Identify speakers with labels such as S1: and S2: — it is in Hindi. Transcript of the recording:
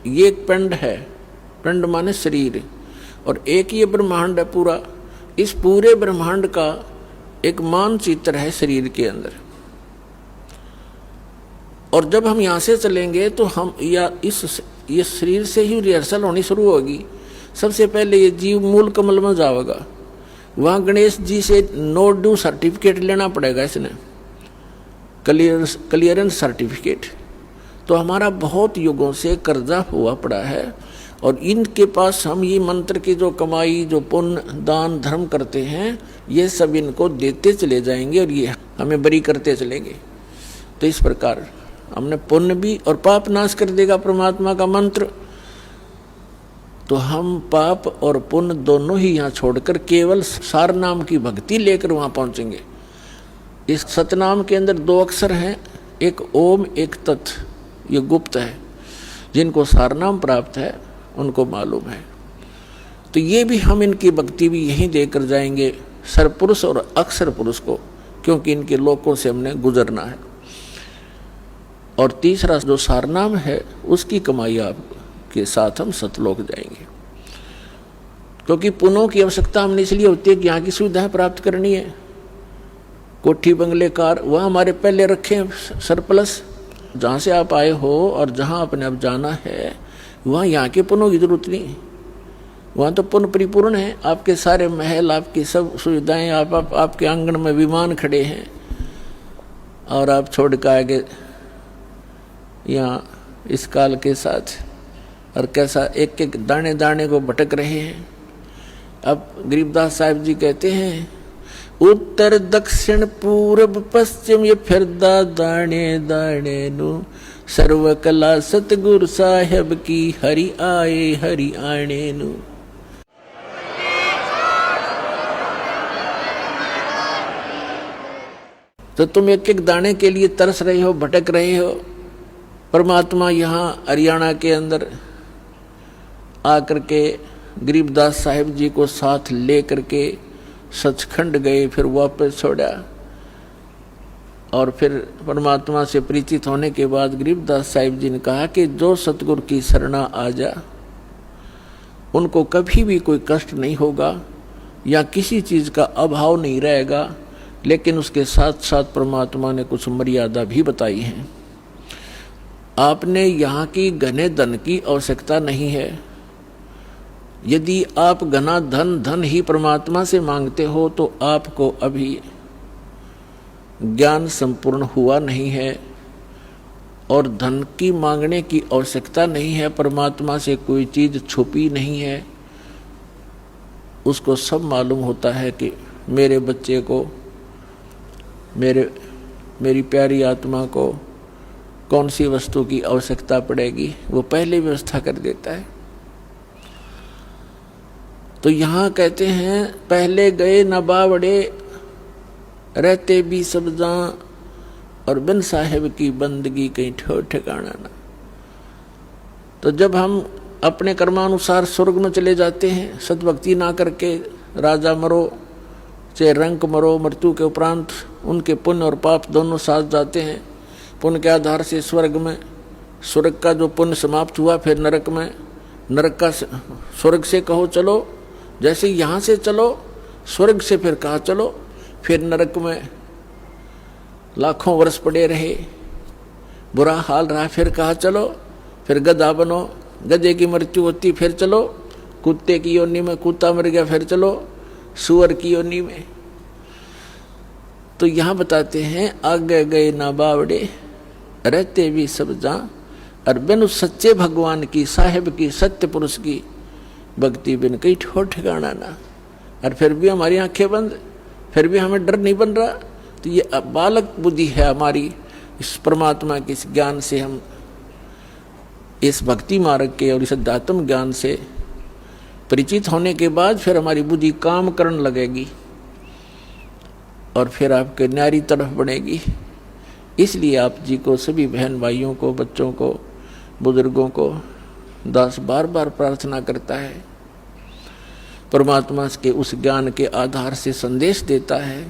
S1: ये एक पिंड है, पिंड माने शरीर, और एक ये ब्रह्मांड है पूरा। इस पूरे ब्रह्मांड का एक मानचित्र है शरीर के अंदर। और जब हम यहाँ से चलेंगे तो हम ये शरीर से ही रिहर्सल होनी शुरू होगी। सबसे पहले ये जीव मूल कमल में जाएगा, वहाँ गणेश जी से नो ड्यू सर्टिफिकेट लेना पड़ेगा, इसने क्लियरेंस सर्टिफिकेट। तो हमारा बहुत युगों से कर्जा हुआ पड़ा है, और इनके पास हम ये मंत्र की जो कमाई, जो पुण्य दान धर्म करते हैं, ये सब इनको देते चले जाएंगे और ये हमें बरी करते चलेंगे। तो इस प्रकार हमने पुण्य भी और पाप नाश कर देगा परमात्मा का मंत्र। तो हम पाप और पुण्य दोनों ही यहाँ छोड़कर केवल सार नाम की भक्ति लेकर वहाँ पहुँचेंगे। इस सतनाम के अंदर 2 अक्षर हैं, एक ओम एक तत्, ये गुप्त है। जिनको सार नाम प्राप्त है उनको मालूम है। तो ये भी हम इनकी भक्ति भी यहीं देकर जाएंगे, सरपुरुष और अक्षर पुरुष को, क्योंकि इनके लोकों से हमने गुजरना है। और तीसरा जो सारनाम है उसकी कमाई आपके साथ हम सतलोक जाएंगे। क्योंकि पुण्यों की आवश्यकता हमने इसलिए होती है कि यहाँ की सुविधाएं प्राप्त करनी है। कोठी बंगले कार वह हमारे पहले रखे हैं सरप्लस। जहाँ से आप आए हो और जहाँ आपने अब जाना है वहाँ यहाँ के पुण्यों की जरूरत नहीं। वहाँ तो पुण्य परिपूर्ण है, आपके सारे महल, आपकी सब सुविधाएं, आपके आंगन में विमान खड़े हैं, और आप छोड़ कर आगे यहाँ इस काल के साथ और कैसा एक एक दाने दाने को भटक रहे हैं। अब गरीबदास साहिब जी कहते हैं, उत्तर दक्षिण पूर्व पश्चिम ये फिरदा दाने दाने नु, सर्व कला सतगुरु साहेब की हरि आए हरि आने नु। तो तुम एक एक दाने के लिए तरस रहे हो, भटक रहे हो। परमात्मा यहाँ हरियाणा के अंदर आकर के गरीबदास साहिब जी को साथ ले करके सचखंड गए, फिर वापस छोड़ा। और फिर परमात्मा से परिचित होने के बाद गरीबदास साहिब जी ने कहा कि जो सतगुरु की शरणा आ जा उनको कभी भी कोई कष्ट नहीं होगा या किसी चीज़ का अभाव नहीं रहेगा। लेकिन उसके साथ साथ परमात्मा ने कुछ मर्यादा भी बताई है। आपने यहाँ की घने धन की आवश्यकता नहीं है। यदि आप घना धन ही परमात्मा से मांगते हो तो आपको अभी ज्ञान संपूर्ण हुआ नहीं है, और धन की मांगने की आवश्यकता नहीं है। परमात्मा से कोई चीज़ छुपी नहीं है, उसको सब मालूम होता है कि मेरे बच्चे को, मेरी प्यारी आत्मा को कौन सी वस्तु की आवश्यकता पड़ेगी, वो पहले व्यवस्था कर देता है। तो यहाँ कहते हैं, पहले गए न बावड़े रहते भी सब जहाँ, और बिन साहेब की बंदगी कहीं ठो ठिकाना ना। तो जब हम अपने कर्मानुसार स्वर्ग में चले जाते हैं, सद्भक्ति ना करके राजा मरो चाहे रंक मरो, मृत्यु के उपरांत उनके पुण्य और पाप दोनों साथ जाते हैं। पुण्य के आधार से स्वर्ग में, स्वर्ग का जो पुण्य समाप्त हुआ फिर नरक में, नरक का स्वर्ग से कहो चलो, जैसे यहाँ से चलो स्वर्ग से फिर कहा चलो, फिर नरक में लाखों वर्ष पड़े रहे, बुरा हाल रहा, फिर कहा चलो, फिर गधा बनो, गधे की मृत्यु होती फिर चलो, कुत्ते की योनि में कुत्ता मर गया फिर चलो सुअर की योनि में। तो यहाँ बताते हैं, आगे गए ना बावड़े रहते भी सब जहाँ, और बिन उस सच्चे भगवान की, साहेब की, सत्य पुरुष की भक्ति बिन कहीं ठोर ठिकाना ना। और फिर भी हमारी आंखें बंद, फिर भी हमें डर नहीं बन रहा। तो ये बालक बुद्धि है हमारी। इस परमात्मा के इस ज्ञान से, हम इस भक्ति मार्ग के और इस अध्यात्म ज्ञान से परिचित होने के बाद फिर हमारी बुद्धि काम करने लगेगी और फिर आपके न्यारी तरफ बढ़ेगी। इसलिए आप जी को, सभी बहन भाइयों को, बच्चों को, बुजुर्गों को दास बार बार प्रार्थना करता है, परमात्मा के उस ज्ञान के आधार से संदेश देता है